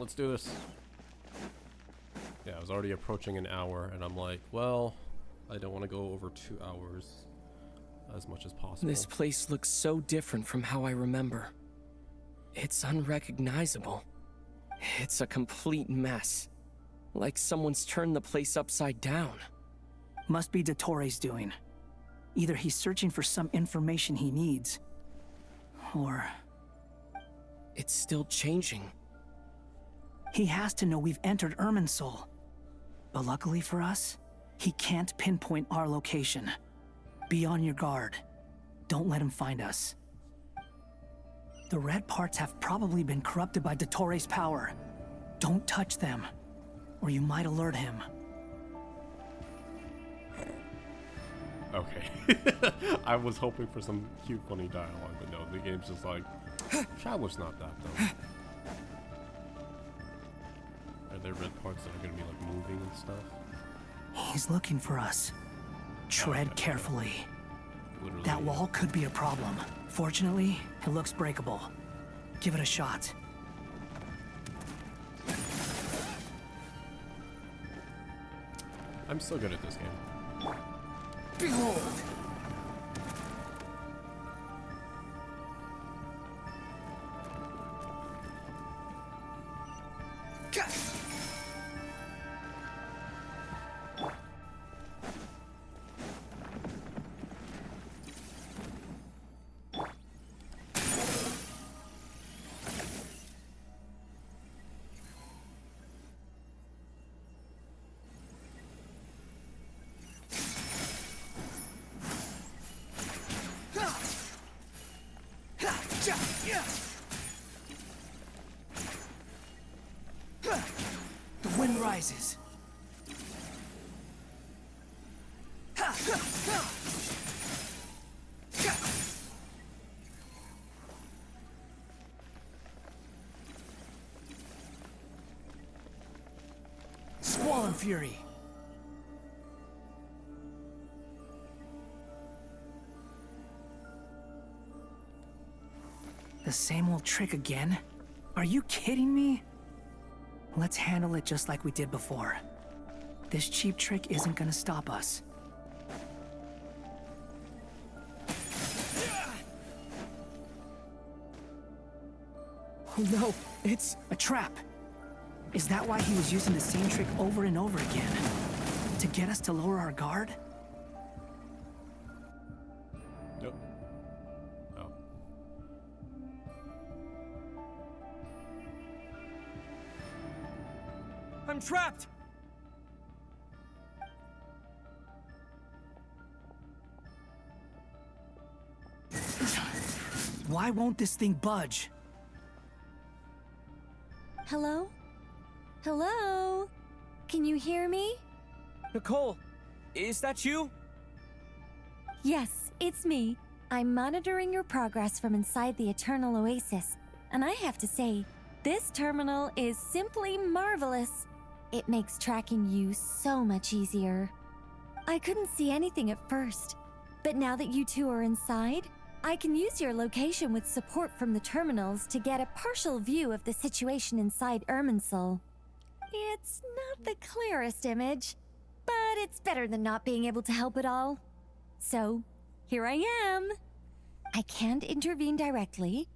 let's do this. Yeah, I was already approaching an hour, and I'm like, well, I don't want to go over 2 hours as much as possible. This place looks so different from how I remember. It's unrecognizable. It's a complete mess. Like someone's turned the place upside down. Must be Dottore doing. Either he's searching for some information he needs, or... It's still changing. He has to know we've entered Irminsul. But luckily for us, he can't pinpoint our location. Be on your guard. Don't let him find us. The red parts have probably been corrupted by Dottore's power. Don't touch them, or you might alert him. Okay. I was hoping for some cute, funny dialogue, but no, the game's just like, Shadow's not that, though. Are there red parts that are gonna be, like, moving and stuff? He's looking for us. Tread carefully. Literally. That wall could be a problem. Fortunately, it looks breakable. Give it a shot. I'm so good at this game. Behold! The wind rises. Squall fury. The same old trick again? Are you kidding me? Let's handle it just like we did before. This cheap trick isn't gonna stop us. Oh no, it's a trap. Is that why he was using the same trick over and over again? To get us to lower our guard? Nope. Oh. I'm trapped! Why won't this thing budge? Hello? Hello? Can you hear me? Nicole, is that you? Yes, it's me. I'm monitoring your progress from inside the Eternal Oasis, and I have to say, this terminal is simply marvelous. It makes tracking you so much easier. I couldn't see anything at first, but now that you two are inside, I can use your location with support from the terminals to get a partial view of the situation inside Irminsul. It's not the clearest image, but it's better than not being able to help at all. So, here I am. I can't intervene directly,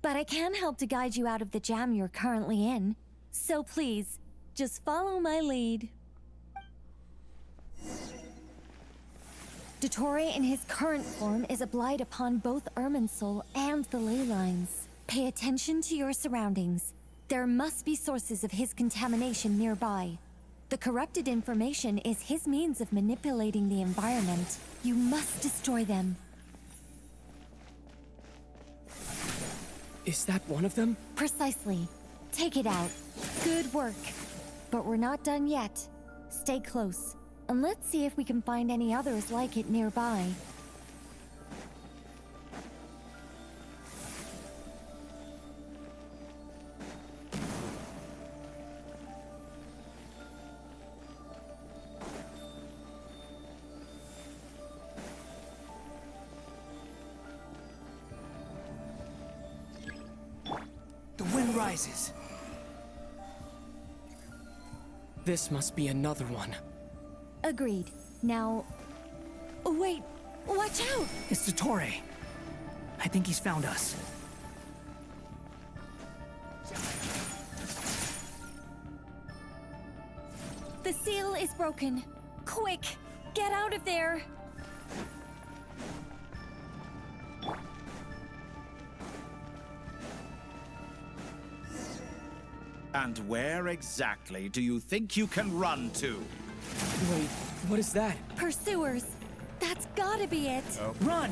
but I can help to guide you out of the jam you're currently in. So please, just follow my lead. Dottore in his current form is a blight upon both Irminsul and the ley lines. Pay attention to your surroundings. There must be sources of his contamination nearby. The corrupted information is his means of manipulating the environment. You must destroy them. Is that one of them? Precisely. Take it out. Good work. But we're not done yet. Stay close, and let's see if we can find any others like it nearby. The wind rises. This must be another one. Agreed. Now... Wait, watch out! It's Dottore. I think he's found us. The seal is broken. Quick, get out of there! And where exactly do you think you can run to? Wait, what is that? Pursuers! That's gotta be it! Run!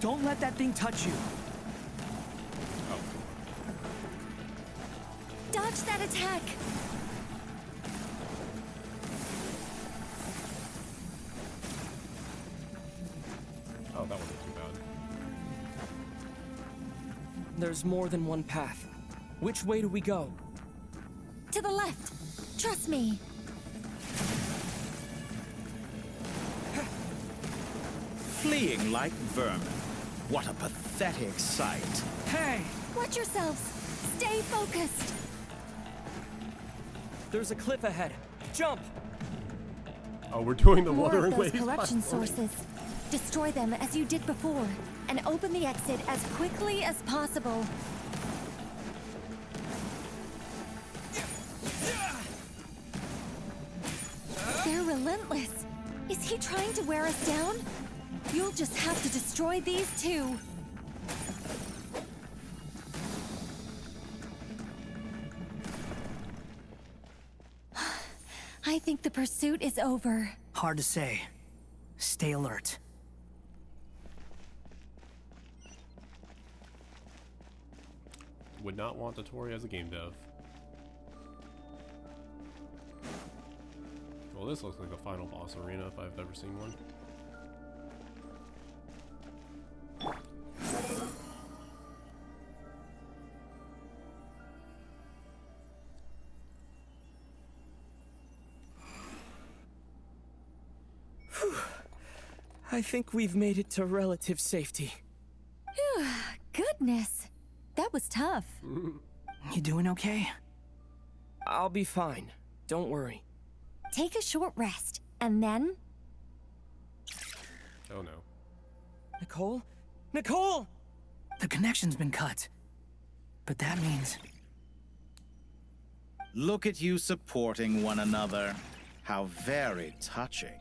Don't let that thing touch you. Dodge that attack! Oh, that wasn't too bad. There's more than one path. Which way do we go? To the left! Trust me! Fleeing like vermin. What a pathetic sight. Hey! Watch yourselves! Stay focused! There's a cliff ahead. Jump! Oh, we're doing the More of Wuthering those Waves corruption platform. sources. Destroy them as you did before, and open the exit as quickly as possible. They're relentless. Is he trying to wear us down? You'll just have to destroy these two. I think the pursuit is over. Hard to say. Stay alert. Would not want Dottore as a game dev. Well, this looks like the final boss arena if I've ever seen one. I think we've made it to relative safety. Goodness, that was tough. You doing okay? I'll be fine. Don't worry. Take a short rest, and then... Oh no. Nicole? Nicole! The connection's been cut. But that means... Look at you supporting one another. How very touching.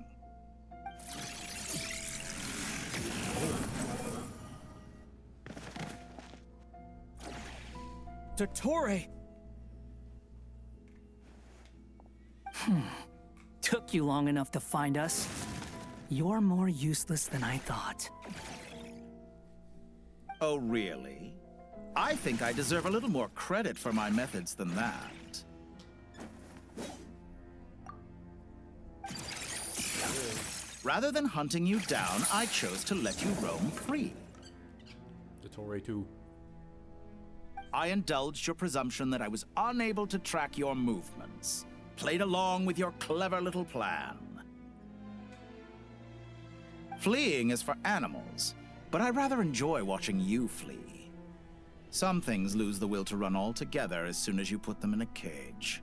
Dottore! Took you long enough to find us. You're more useless than I thought. Oh, really? I think I deserve a little more credit for my methods than that. Rather than hunting you down, I chose to let you roam free. Dottore too. I indulged your presumption that I was unable to track your movements. Played along with your clever little plan. Fleeing is for animals, but I rather enjoy watching you flee. Some things lose the will to run altogether as soon as you put them in a cage.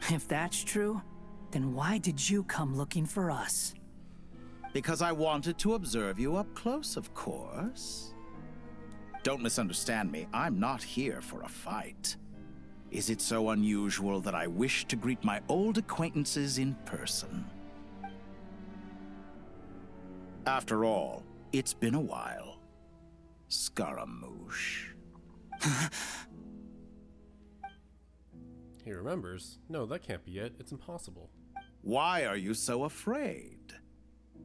If that's true, then why did you come looking for us? Because I wanted to observe you up close, of course. Don't misunderstand me, I'm not here for a fight. Is it so unusual that I wish to greet my old acquaintances in person? After all, it's been a while. Scaramouche. He remembers. No, that can't be it. It's impossible. Why are you so afraid?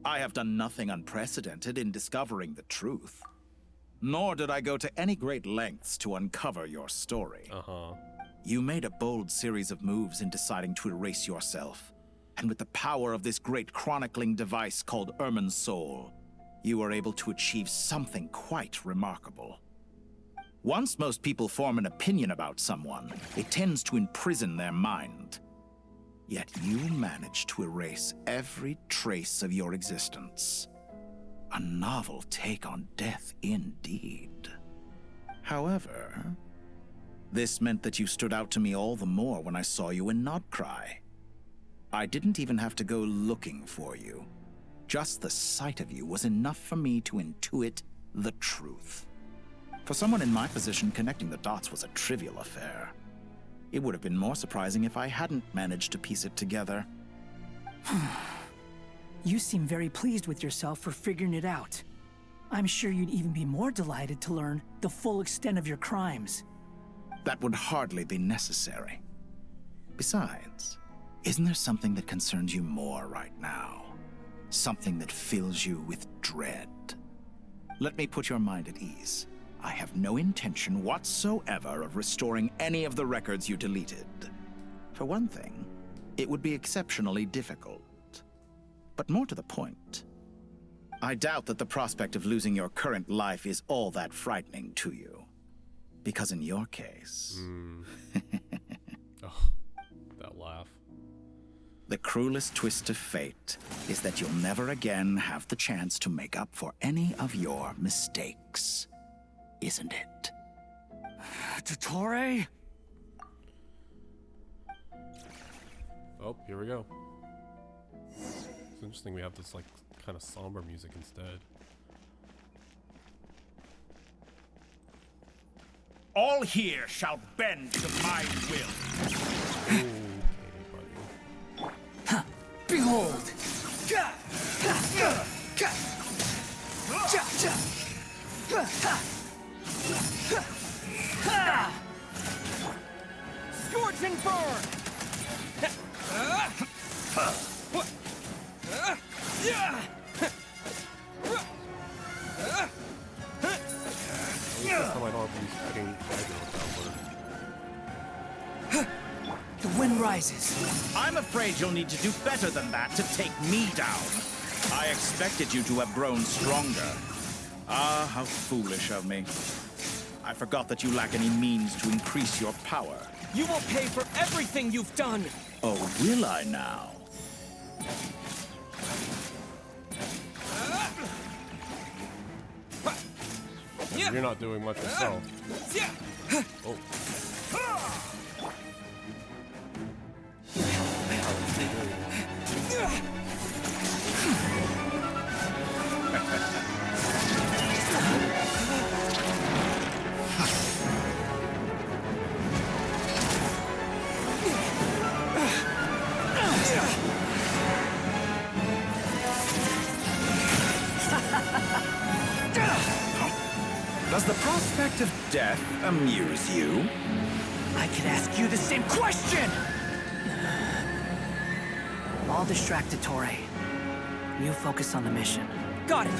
I have done nothing unprecedented in discovering the truth. Nor did I go to any great lengths to uncover your story. Uh-huh. You made a bold series of moves in deciding to erase yourself. And with the power of this great chronicling device called Irmin's Soul, you were able to achieve something quite remarkable. Once most people form an opinion about someone, it tends to imprison their mind. Yet you managed to erase every trace of your existence. A novel take on death indeed. However, this meant that you stood out to me all the more when I saw you in Nodcry. I didn't even have to go looking for you. Just the sight of you was enough for me to intuit the truth. For someone in my position, connecting the dots was a trivial affair. It would have been more surprising if I hadn't managed to piece it together. You seem very pleased with yourself for figuring it out. I'm sure you'd even be more delighted to learn the full extent of your crimes. That would hardly be necessary. Besides, isn't there something that concerns you more right now? Something that fills you with dread? Let me put your mind at ease. I have no intention whatsoever of restoring any of the records you deleted. For one thing, it would be exceptionally difficult. But more to the point, I doubt that the prospect of losing your current life is all that frightening to you. Because in your case... Oh, that laugh. The cruelest twist of fate is that you'll never again have the chance to make up for any of your mistakes. Isn't it? Dottore? Oh, here we go. It's interesting we have this, like, kind of somber music instead. All here shall bend to my will. Okay, buddy. Behold! Scorching burn! This time I don't have to use fucking aggro power. The wind rises. I'm afraid you'll need to do better than that to take me down. I expected you to have grown stronger. Ah, how foolish of me. I forgot that you lack any means to increase your power. You will pay for everything you've done! Oh, will I now? You're not doing much yourself. Oh. Does the prospect of death amuse you? I could ask you the same question! I'll distract Dottore. You focus on the mission. Got it!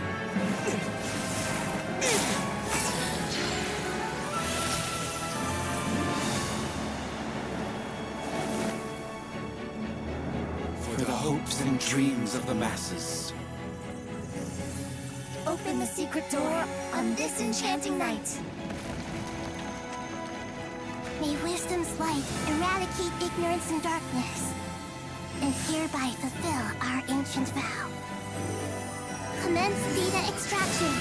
For the hopes and dreams of the masses. Open the secret door on this enchanting night. May wisdom's light eradicate ignorance and darkness, and hereby fulfill our ancient vow. Commence data extraction.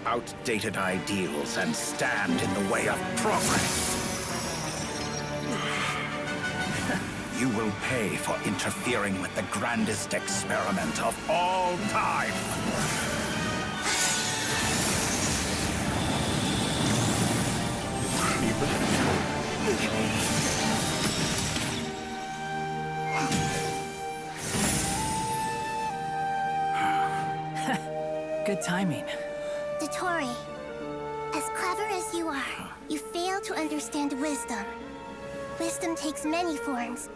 Outdated ideals and stand in the way of progress. You will pay for interfering with the grandest experiment of all time. Good timing. Dottore, as clever as you are, you fail to understand wisdom. Wisdom takes many forms,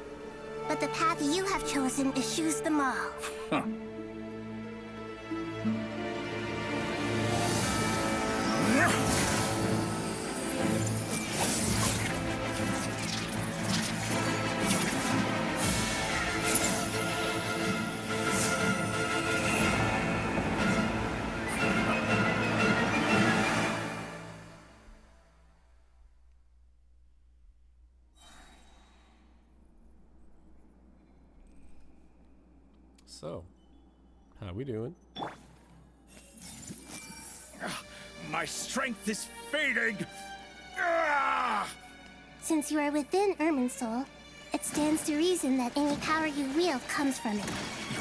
but the path you have chosen eschews them all. So, how we doing? My strength is fading. Ah! Since you are within Irminsul, it stands to reason that any power you wield comes from it.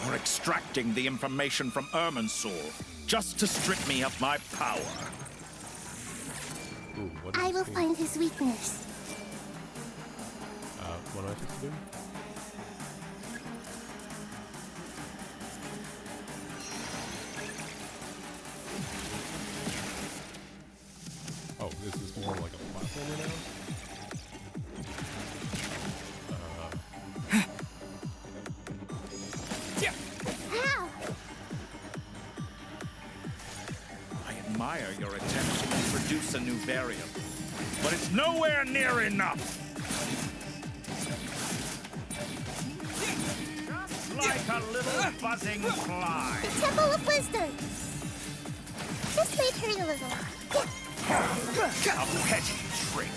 You're extracting the information from Irminsul just to strip me of my power. Ooh, what is I will this find his weakness. what am I supposed to do? Oh, this is more like a platformer now? How? I admire your attempt to introduce a new variable, But it's nowhere near enough. Just like a little buzzing fly. The Temple of Wisdom! This may hurt a little. A petty trick.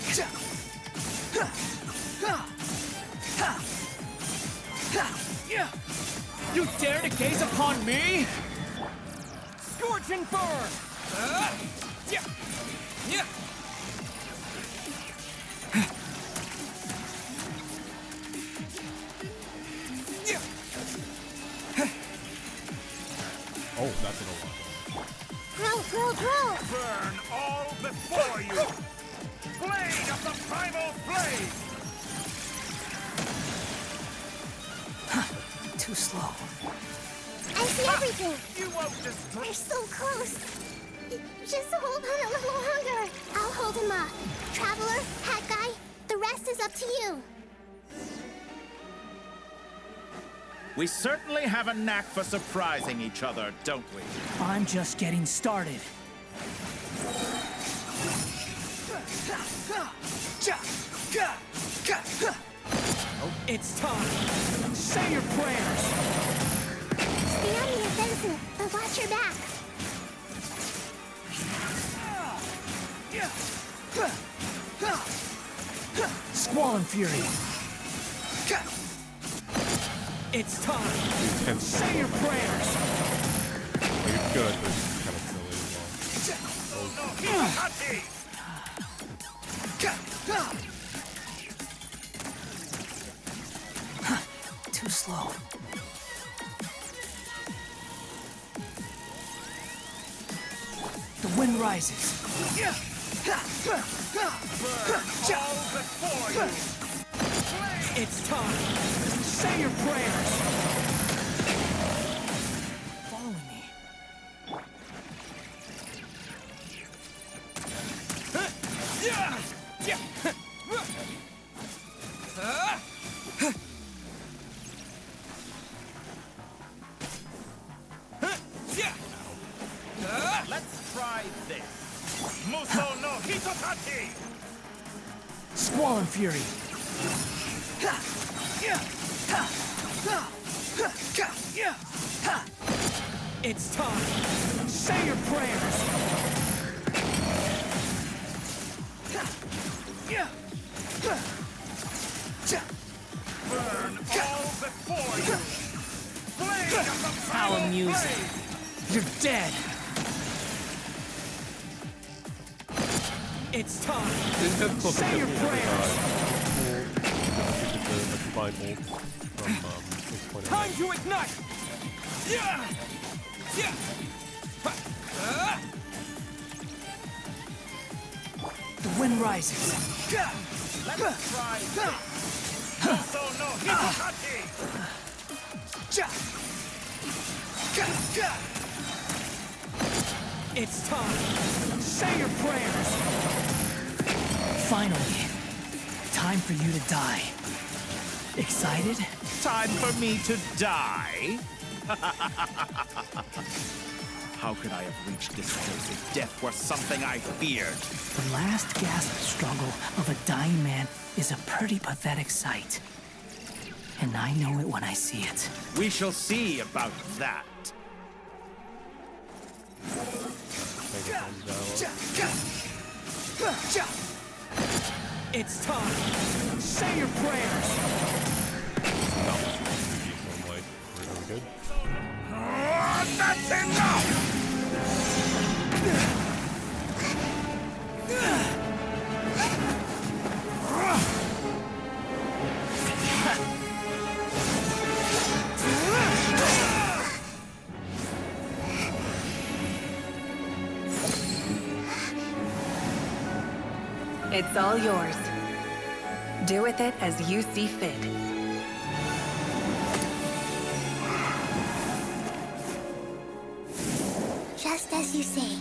You dare to gaze upon me? Scorching burn! Oh, that's what I want. Grow! Burn all before you. Blade of the primal flame. Too slow. I see everything! You won't destroy. We're so close! Just hold on a little longer. I'll hold him off. Traveler, Hat Guy, the rest is up to you. We certainly have a knack for surprising each other, don't we? I'm just getting started. It's time. Say your prayers. Stay on the offensive, but watch your back. Squall and Fury. It's time. Intense. Say your prayers. Like, it's good, but it's kind of silly as well. Hati. Too slow. The wind rises. All before you. It's time. Say your prayers. Follow me. Let's try this. Muso no Hitotati. Squall and Fury. It's time. Say your prayers. Burn all before you. Blade of the How primal amusing. flame. You're dead. It's time. Say your prayers. The combined ult from 6.0. Time to ignite. The wind rises. Let's try this. Muso no Hitotati. It's time. Say your prayers. Finally. Time for you to die. Excited? Time for me to die? How could I have reached this place if death were something I feared? The last gasp struggle of a dying man is a pretty pathetic sight. And I know it when I see it. We shall see about that. Take it from dialogue. It's time. Say your prayers. Not much more to do, so I'm like, we're good. Enough! It's all yours. Do with it as you see fit. Just as you say,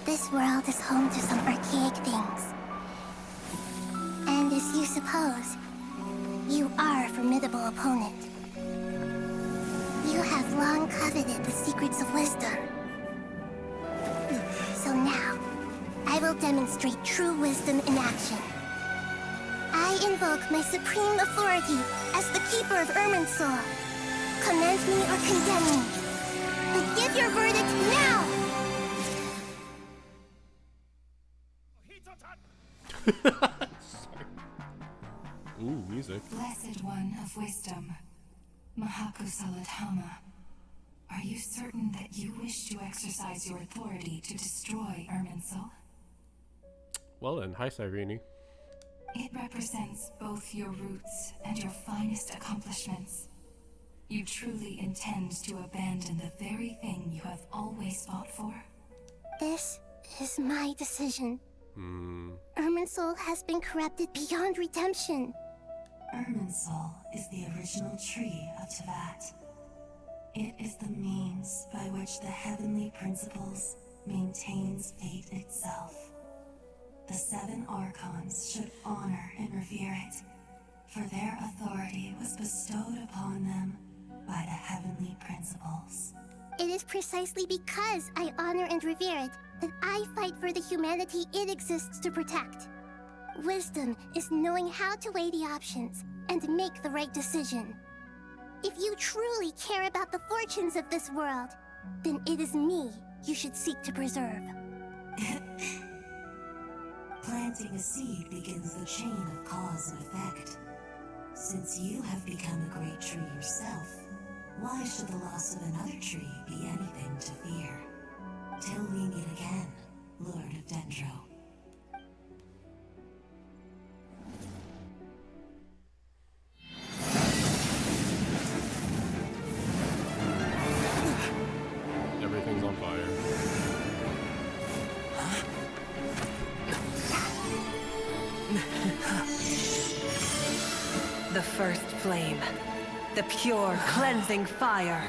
this world is home to some archaic things. And as you suppose, you are a formidable opponent. You have long coveted the secrets of wisdom. So now, I will demonstrate true wisdom in action. I invoke my supreme authority as the keeper of Irminsul. Commend me or condemn me. But give your verdict now! Ooh, music. Blessed One of Wisdom, Mahakusaladhama, are you certain that you wish to exercise your authority to destroy Irminsul? Well then, hi Cyrene. It represents both your roots and your finest accomplishments. You truly intend to abandon the very thing you have always fought for? This is my decision. Irminsul has been corrupted beyond redemption. Irminsul is the original tree of Tevat. It is the means by which the heavenly principles maintains fate itself. The 7 Archons should honor and revere it, for their authority was bestowed upon them by the heavenly principles. It is precisely because I honor and revere it that I fight for the humanity it exists to protect. Wisdom is knowing how to weigh the options and make the right decision. If you truly care about the fortunes of this world, then it is me you should seek to preserve. Planting a seed begins the chain of cause and effect. Since you have become a great tree yourself, why should the loss of another tree be anything to fear? Till we meet again, Lord of Dendro. Everything's on fire. The first flame. The pure, cleansing fire.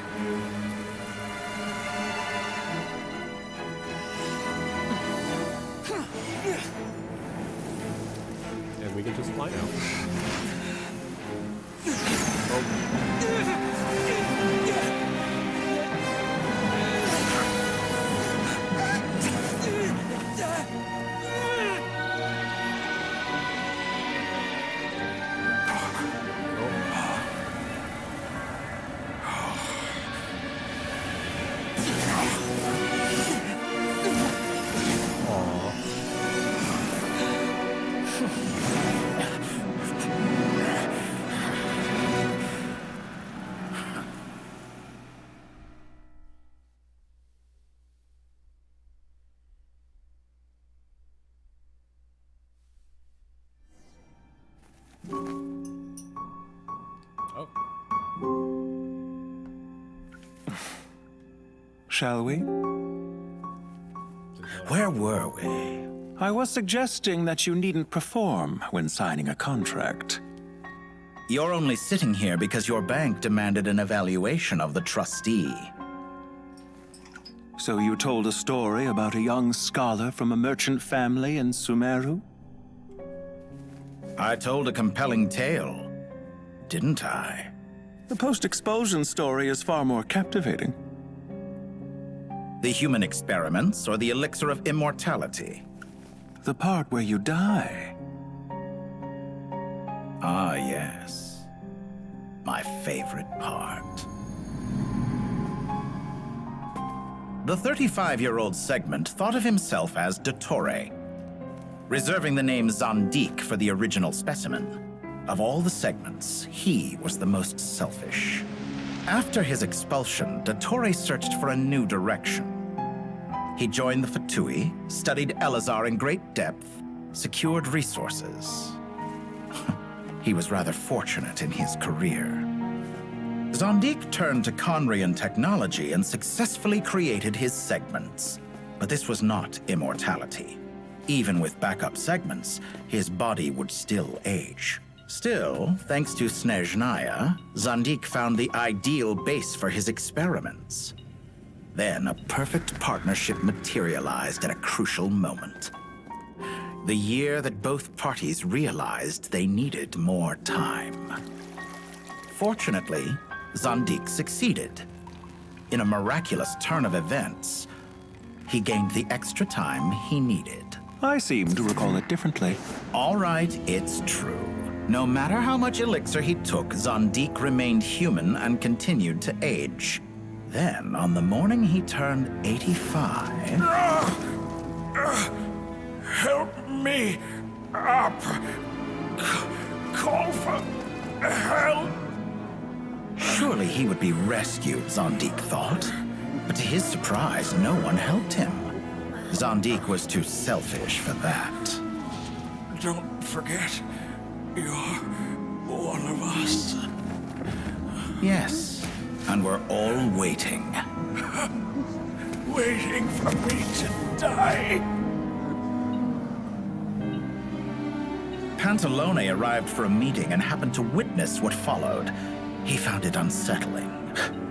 And we can just fly out. Shall we? Where were we? I was suggesting that you needn't perform when signing a contract. You're only sitting here because your bank demanded an evaluation of the trustee. So you told a story about a young scholar from a merchant family in Sumeru? I told a compelling tale, didn't I? The post-expulsion story is far more captivating. The human experiments or the elixir of immortality? The part where you die. Ah, yes. My favorite part. The 35-year-old Segment thought of himself as Dottore, reserving the name Zandik for the original specimen. Of all the Segments, he was the most selfish. After his expulsion, Dottore searched for a new direction. He joined the Fatui, studied Elazar in great depth, secured resources. He was rather fortunate in his career. Zondik turned to Conrian technology and successfully created his segments. But this was not immortality. Even with backup segments, his body would still age. Still, thanks to Snezhnaya, Zondik found the ideal base for his experiments. Then a perfect partnership materialized at a crucial moment. The year that both parties realized they needed more time. Fortunately, Zondik succeeded. In a miraculous turn of events, he gained the extra time he needed. I seem to recall it differently. All right, it's true. No matter how much elixir he took, Zondik remained human and continued to age. Then, on the morning he turned 85... Help me up! Call for help! Surely he would be rescued, Zondik thought. But to his surprise, no one helped him. Zondik was too selfish for that. Don't forget, you're one of us. Yes, and we're all waiting. Waiting for me to die. Pantalone arrived for a meeting and happened to witness what followed. He found it unsettling.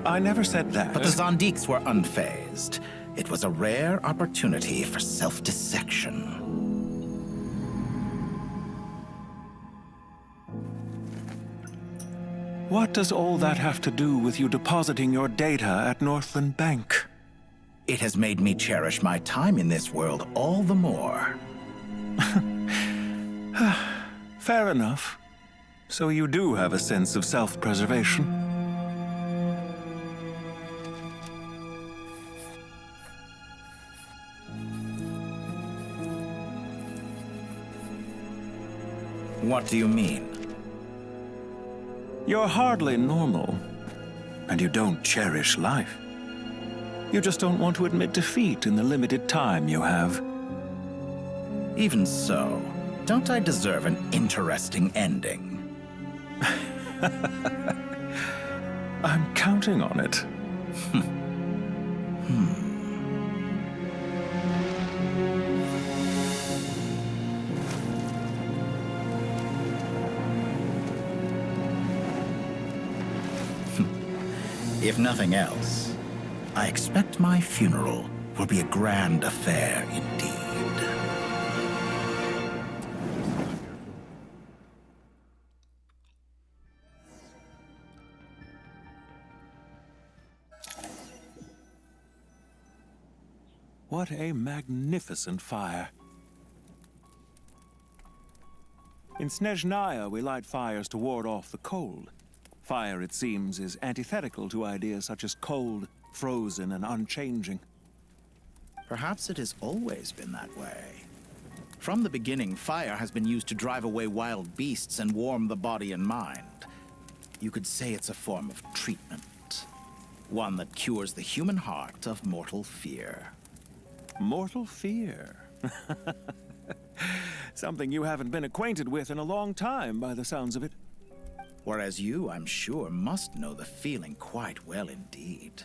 I never said that. But the Zondiks were unfazed. It was a rare opportunity for self-dissection. What does all that have to do with you depositing your data at Northland Bank? It has made me cherish my time in this world all the more. Fair enough. So you do have a sense of self-preservation. What do you mean? You're hardly normal, and you don't cherish life. You just don't want to admit defeat in the limited time you have. Even so, don't I deserve an interesting ending? I'm counting on it. If nothing else, I expect my funeral will be a grand affair indeed. What a magnificent fire. In Snezhnaya, we light fires to ward off the cold. Fire, it seems, is antithetical to ideas such as cold, frozen, and unchanging. Perhaps it has always been that way. From the beginning, fire has been used to drive away wild beasts and warm the body and mind. You could say it's a form of treatment. One that cures the human heart of mortal fear. Mortal fear? Something you haven't been acquainted with in a long time, by the sounds of it. Whereas you, I'm sure, must know the feeling quite well indeed.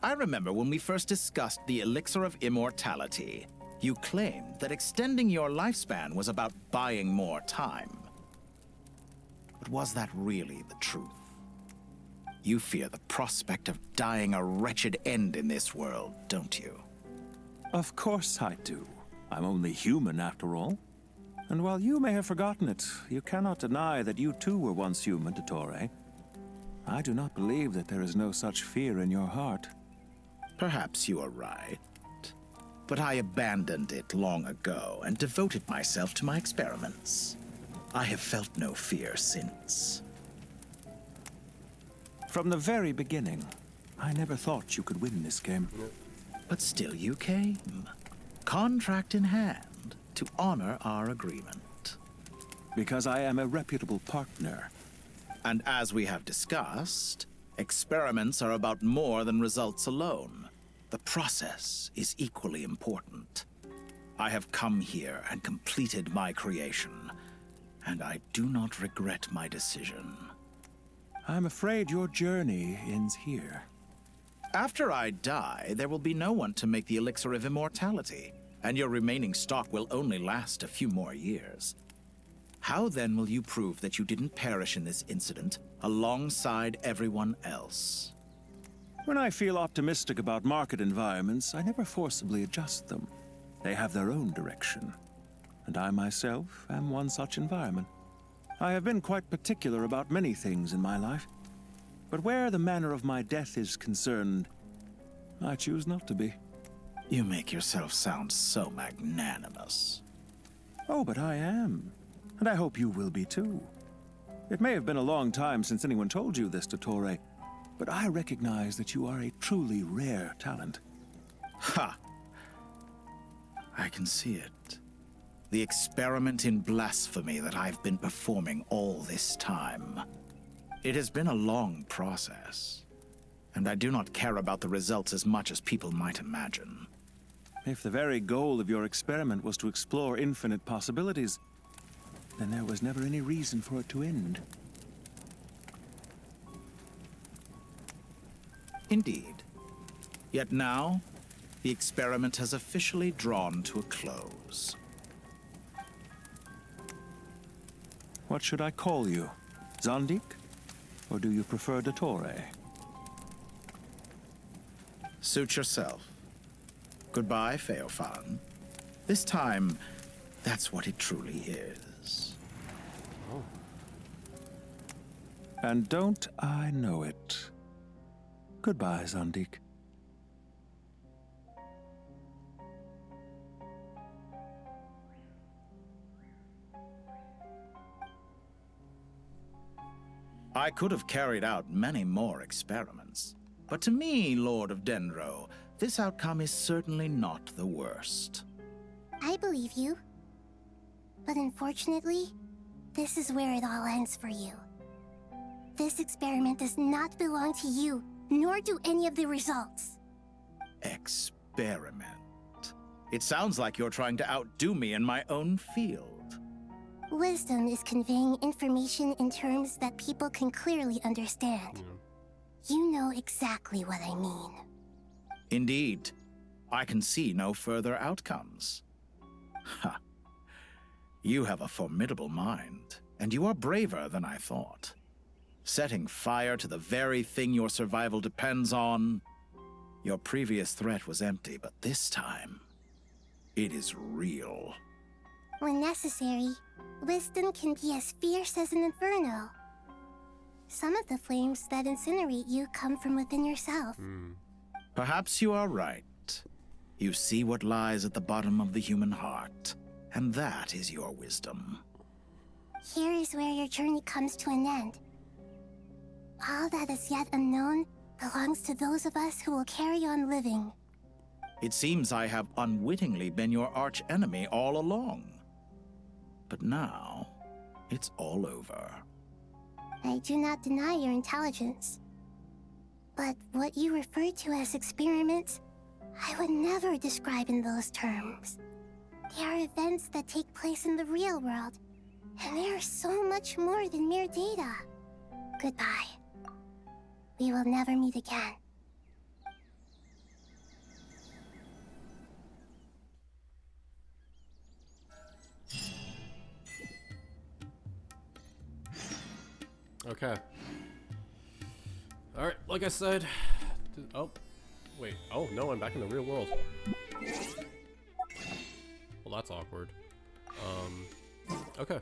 I remember when we first discussed the elixir of immortality, you claimed that extending your lifespan was about buying more time. But was that really the truth? You fear the prospect of dying a wretched end in this world, don't you? Of course I do. I'm only human, after all. And while you may have forgotten it, you cannot deny that you too were once human, Dottore. I do not believe that there is no such fear in your heart. Perhaps you are right. But I abandoned it long ago and devoted myself to my experiments. I have felt no fear since. From the very beginning, I never thought you could win this game. But still you came. Contract in hand, to honor our agreement. Because I am a reputable partner. And as we have discussed, Experiments are about more than results alone. The process is equally important. I have come here and completed my creation, and I do not regret my decision. I'm afraid your journey ends here. After I die, there will be no one to make the elixir of immortality, and your remaining stock will only last a few more years. How then will you prove that you didn't perish in this incident alongside everyone else? When I feel optimistic about market environments, I never forcibly adjust them. They have their own direction, and I myself am one such environment. I have been quite particular about many things in my life, but where the manner of my death is concerned, I choose not to be. You make yourself sound so magnanimous. Oh, but I am, and I hope you will be too. It may have been a long time since anyone told you this, Dottore, but I recognize that you are a truly rare talent. Ha! I can see it. The experiment in blasphemy that I've been performing all this time. It has been a long process, and I do not care about the results as much as people might imagine. If the very goal of your experiment was to explore infinite possibilities, then there was never any reason for it to end. Indeed. Yet now, the experiment has officially drawn to a close. What should I call you? Zandik? Or do you prefer Dottore? Suit yourself. Goodbye, Feofan. This time, that's what it truly is. Oh. And don't I know it? Goodbye, Zandik. I could have carried out many more experiments, but to me, Lord of Dendro, this outcome is certainly not the worst. I believe you. But unfortunately, this is where it all ends for you. This experiment does not belong to you, nor do any of the results. Experiment? It sounds like you're trying to outdo me in my own field. Wisdom is conveying information in terms that people can clearly understand. You know exactly what I mean. Indeed. I can see no further outcomes. Ha. You have a formidable mind, and you are braver than I thought. Setting fire to the very thing your survival depends on. Your previous threat was empty, but this time, it is real. When necessary, wisdom can be as fierce as an inferno. Some of the flames that incinerate you come from within yourself. Perhaps you are right. You see what lies at the bottom of the human heart, and that is your wisdom. Here is where your journey comes to an end. All that is yet unknown belongs to those of us who will carry on living. It seems I have unwittingly been your arch-enemy all along. But now, it's all over. I do not deny your intelligence. But what you refer to as experiments, I would never describe in those terms. They are events that take place in the real world, and they are so much more than mere data. Goodbye. We will never meet again. Okay. Alright, like I said... Oh. Wait. Oh, no, I'm back in the real world. Well, that's awkward. Okay.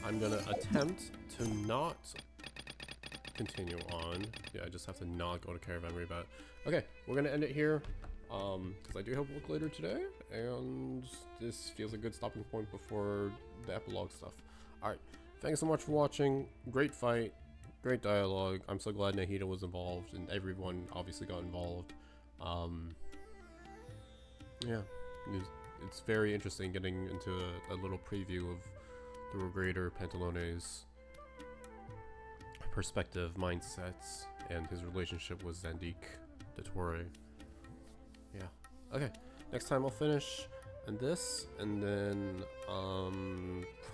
I'm gonna attempt to not continue on. Yeah, I just have to not go to Caravan Rebat. Okay, we're gonna end it here. Because I do have work later today, and this feels a good stopping point before the epilogue stuff. Alright, thanks so much for watching. Great fight, great dialogue. I'm so glad Nahida was involved, and everyone obviously got involved. Yeah, it's very interesting getting into a little preview of the greater Pantalones perspective, mindsets, and his relationship with Zandik Dottore. Yeah. Okay. Next time I'll finish and this, and then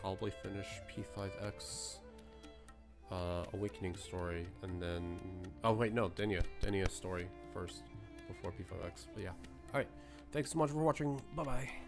probably finish P5X Awakening story, and then oh wait, no, Denia story first before P5X. But yeah. All right. Thanks so much for watching. Bye bye.